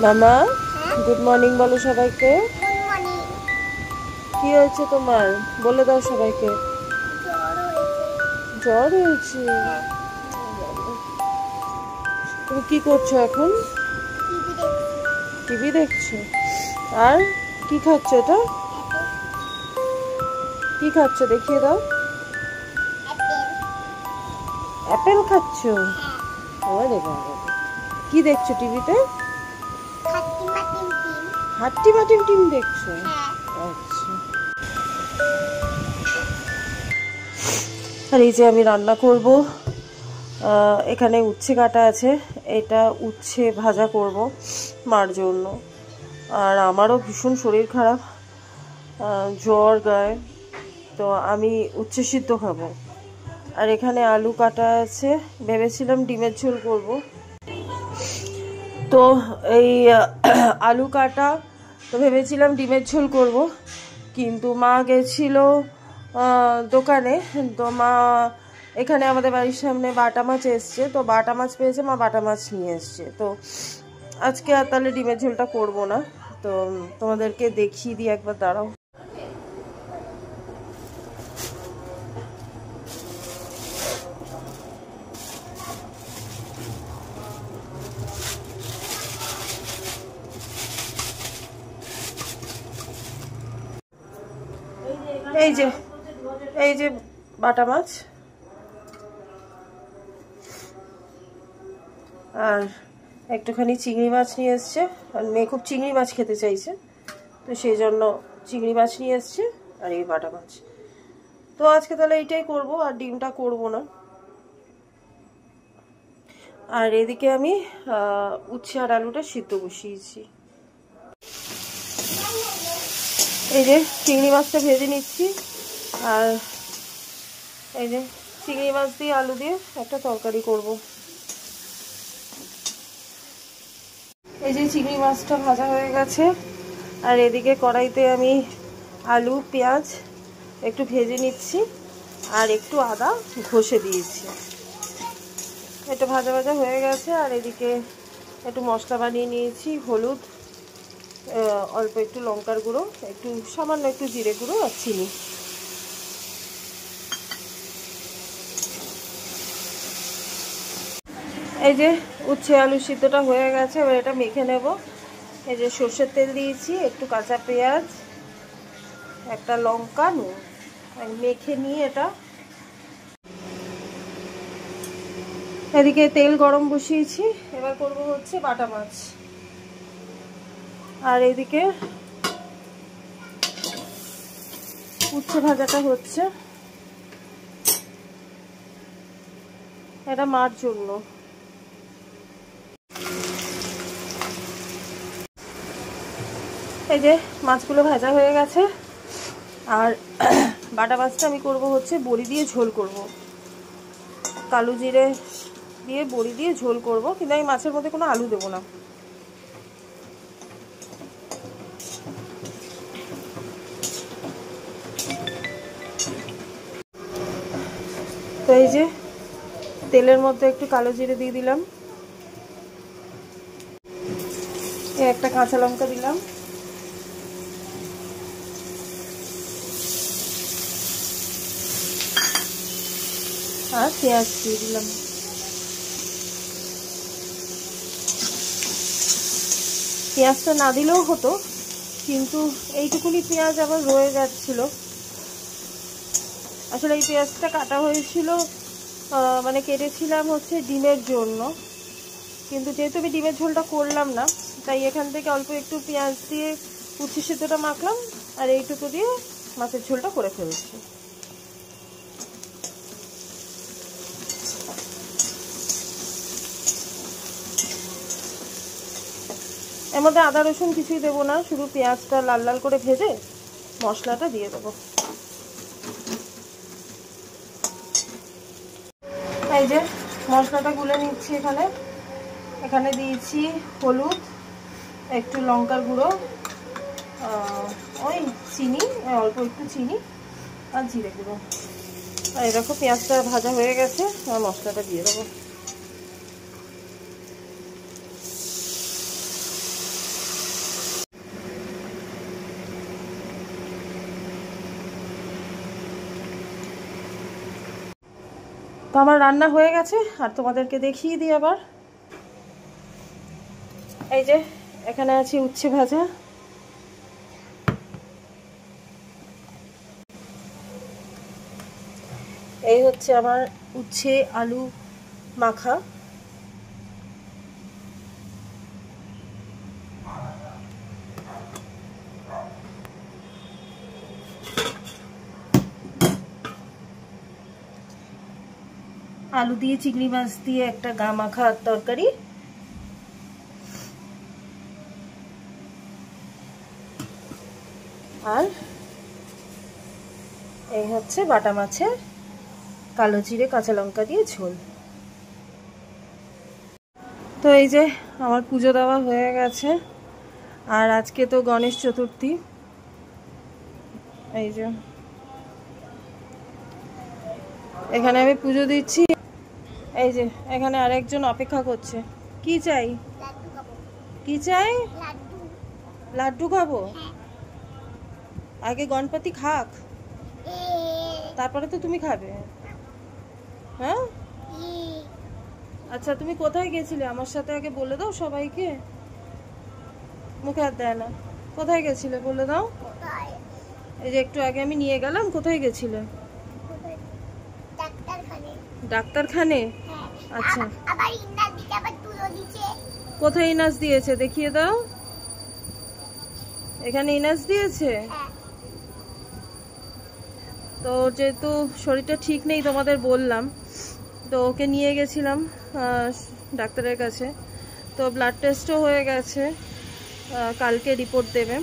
মামা good morning বলো সবাইকে। কি হয়েছে তোমার বলে দাও সবাইকে। জ্বর হয়েছে? তুমি কি করছো এখন? টিভি দেখছো? আর কি খাচ্ছ? এটা কি খাচ্ছ দেখিয়ে দাও। অ্যাপেল খাচ্ছো? ওরে বাবা, কি দেখছো টিভিতে? হাট্টি মাটিম টিম দেখছো? আচ্ছা। আর এই যে আমি রান্না করব। এখানে উচ্ছে কাটা আছে, এটা উচ্ছে ভাজা করব মার জন্য। আর আমারও ভীষণ শরীর খারাপ, জ্বর গায়ে, তো আমি উচ্ছে সিদ্ধ খাবো। আর এখানে আলু কাটা আছে, ভেবেছিলাম ডিমের ঝোল করব। তো এই আলু কাটা, তো ভেবেছিলাম ডিমের ঝোল করব, কিন্তু মা গেছিল দোকানে। তো মা এখানে আমাদের বাড়ির সামনে বাটা মাছ এসছে, তো বাটা মাছ পেয়েছে, মা বাটা মাছ নিয়ে এসছে। তো আজকে আর তাহলে ডিমের ঝোলটা করব না। তো তোমাদেরকে দেখিয়ে দিই একবার, দাঁড়াও। এই যে এই যে বাটা মাছ, আর একটুখানি চিংড়ি মাছ নিয়ে এসছে। আর মেয়ে খুব চিংড়ি মাছ খেতে চাইছে, তো সেই জন্য চিংড়ি মাছ নিয়ে এসছে আর এই বাটা মাছ। তো আজকে তাহলে এইটাই করব, আর ডিমটা করব না। আর এদিকে আমি উচ্ছে আর আলুটা সিদ্ধ বসিয়েছি। এই যে চিংড়ি মাছটা ভেজে নিচ্ছি, আর এই যে চিংড়ি মাছ দিয়ে আলু দিয়ে একটা তরকারি করব। এই যে চিংড়ি মাছটা ভাজা হয়ে গেছে, আর এদিকে কড়াইতে আমি আলু পেঁয়াজ একটু ভেজে নিচ্ছি, আর একটু আদা ঘষে দিয়েছি। এটা ভাজা ভাজা হয়ে গেছে। আর এদিকে একটু মশলা বানিয়ে নিয়েছি, হলুদ, অল্প একটু লঙ্কার গুঁড়ো, একটু সামান্য একটু জিরে গুঁড়ো আর চিনি। এই যে উচ্ছে আলু সিদ্ধটা হয়ে গেছে, এবার এটা মেখে নেব। এই যে সর্ষের তেল দিয়েছি, একটু কাঁচা পেঁয়াজ, একটা লঙ্কা, নুন, মেখে নিয়ে এটা। এদিকে তেল গরম বসিয়েছি, এবার করব হচ্ছে বাটা মাছ। আর এদিকে উচ্ছে ভাজাটা হচ্ছে, এটা মার জন্য। এই যে মাছগুলো ভাজা হয়ে গেছে, আর বাটা মাছটা আমি করব হচ্ছে বড়ি দিয়ে ঝোল করব, কালো জিরে দিয়ে বড়ি দিয়ে ঝোল করব, কিন্তু আমি মাছের মধ্যে কোনো আলু দেবো না। তো এই যে তেলের মধ্যে একটু কালো জিরে দিয়ে দিলাম, একটা কাঁচা লঙ্কা দিলাম, আর পেঁয়াজ দিয়ে দিলাম। পেঁয়াজটা না দিলেও হতো, কিন্তু এইটুকুনি পেঁয়াজ আবার রয়ে যাচ্ছিল। আসলে এই পেঁয়াজটা কাটা হয়েছিল, মানে কেটেছিলাম হচ্ছে ডিমের জন্য, কিন্তু যেহেতু আমি ডিমের ঝোলটা করলাম না, তাই এখান থেকে অল্প একটু পেঁয়াজ দিয়ে উচ্ছে সিদ্ধটা মাখলাম, আর এইটুকু দিয়ে মাছের ঝোলটা করে ফেলছি। এর মধ্যে আদা রসুন কিছুই দেবো না, শুধু পেঁয়াজটা লাল লাল করে ভেজে মশলাটা দিয়ে দেবো। এই যে মশলাটা গুলে নিচ্ছি। এখানে দিয়েছি হলুদ, একটু লঙ্কার গুঁড়ো, ওই চিনি, অল্প একটু চিনি, আর জিরে গুঁড়ো। আর এরকম পেঁয়াজটা ভাজা হয়ে গেছে, আর মশলাটা দিয়ে দেবো। আমার রান্না হয়ে গেছে, আর তোমাদেরকে দেখিয়ে দিই আবার। এই যে এখানে আছে উচ্ছে ভাজা, এই হচ্ছে আমার উচ্ছে আলু মাখা, আলু দিয়ে চিংড়ি মাছ দিয়ে একটা গা মাখা তরকারি, আর এই হচ্ছে বাটা মাছের কালো জিরে কাঁচা লঙ্কা দিয়ে ঝোল। তো এই যে আমার পুজো দেওয়া হয়ে গেছে, আর আজকে তো গণেশ চতুর্থী। এই যে এখানে আমি পুজো দিচ্ছি, এই যে এখানে আরেকজন অপেক্ষা করছে। কি চাই? কি চাই? লাড্ডু খাবো? আগে গণপতি খাক, তারপরে তো তুমি খাবে। হ্যাঁ আচ্ছা, তুমি কোথায় গেছিলে আমার সাথে আগে বলে দাও সবাইকে। মুখে হাত দেয় না। কোথায় গেছিলে বলে দাও। এই যে একটু আগে আমি নিয়ে গেলাম, কোথায় গেছিলে? ডাক্তারখানে। আচ্ছা, কোথায় ইনাস দিয়েছে দেখিয়ে দাও। এখানে ইনাস দিয়েছে। তো যেহেতু শরীরটা ঠিক নেই তোমাদের বললাম, তো ওকে নিয়ে গেছিলাম ডাক্তারের কাছে। তো ব্লাড টেস্টও হয়ে গেছে, কালকে রিপোর্ট দেবে।